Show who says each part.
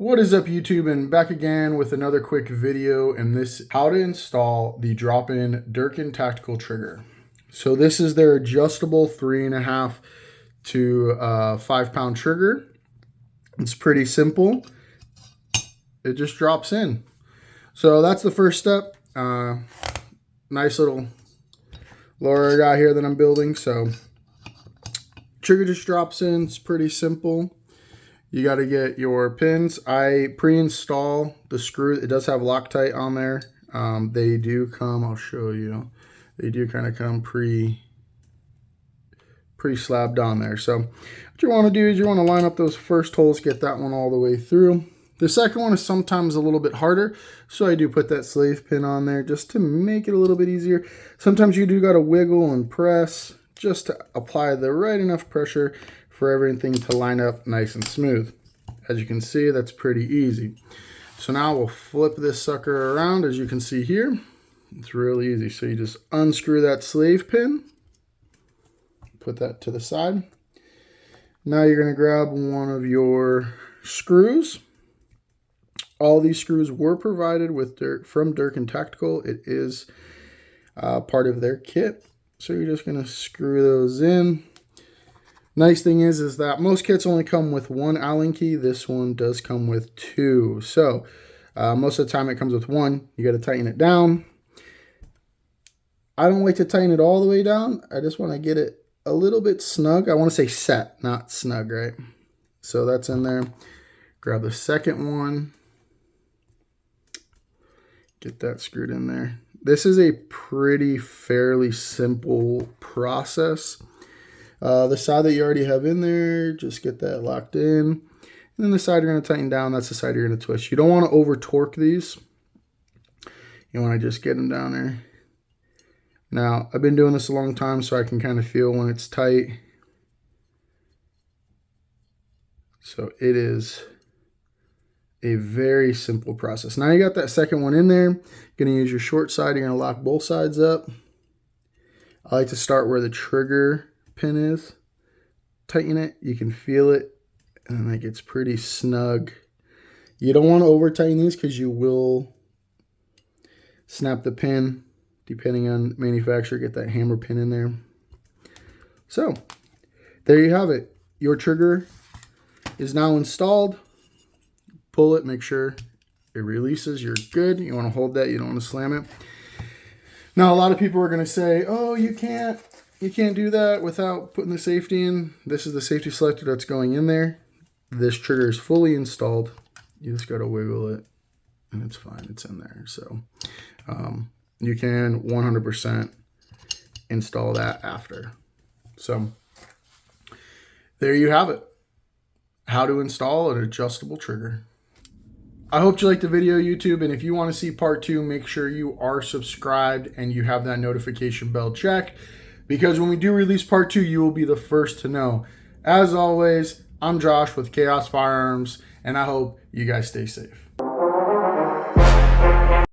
Speaker 1: What is up, YouTube, and back again with another quick video, and this how to install the drop-in Durkin Tactical Trigger. So this is their adjustable 3.5 to 5 pound trigger. It's pretty simple. It just drops in. So that's the first step. Nice little lower guy here that I'm building. So trigger just drops in. It's pretty simple. You got to get your pins. I pre-install the screw. It does have Loctite on there. They do come, I'll show you. They do kind of come pre-slabbed on there. So what you want to do is you want to line up those first holes, get that one all the way through. The second one is sometimes a little bit harder, so I do put that slave pin on there just to make it a little bit easier. Sometimes you do got to wiggle and press just to apply the right enough pressure for everything to line up nice and smooth. As you can see, that's pretty easy. So now we'll flip this sucker around. As you can see here, it's really easy. So you just unscrew that slave pin, put that to the side. Now you're going to grab one of your screws. All these screws were provided with from Durkin Tactical. It is part of their kit. So you're just going to screw those in. Nice thing is that most kits only come with one Allen key. This one does come with two. So most of the time it comes with one. You got to tighten it down. I don't like to tighten it all the way down. I just want to get it a little bit snug. I want to say set, not snug, right? So that's in there. Grab the second one. Get that screwed in there. This is a fairly simple process. The side that you already have in there, just get that locked in. And then the side you're going to tighten down, that's the side you're going to twist. You don't want to over torque these. You want to just get them down there. Now, I've been doing this a long time, so I can kind of feel when it's tight. So it is a very simple process. Now you got that second one in there. You're going to use your short side. You're going to lock both sides up. I like to start where the trigger pin is. Tighten it. You can feel it, and it gets pretty snug. You don't want to over tighten these because you will snap the pin depending on manufacturer. Get that hammer pin in there. So there you have it. Your trigger is now installed. Pull it, make sure it releases. You're good. You want to hold that. You don't want to slam it. Now a lot of people are going to say, oh, you can't do that without putting the safety in. This is the safety selector that's going in there. This trigger is fully installed. You just got to wiggle it and it's fine. It's in there. So you can 100% install that after. So there you have it. How to install an adjustable trigger. I hope you liked the video, YouTube, and if you want to see part 2, make sure you are subscribed and you have that notification bell checked, because when we do release part 2, you will be the first to know. As always, I'm Josh with Chaos Firearms, and I hope you guys stay safe.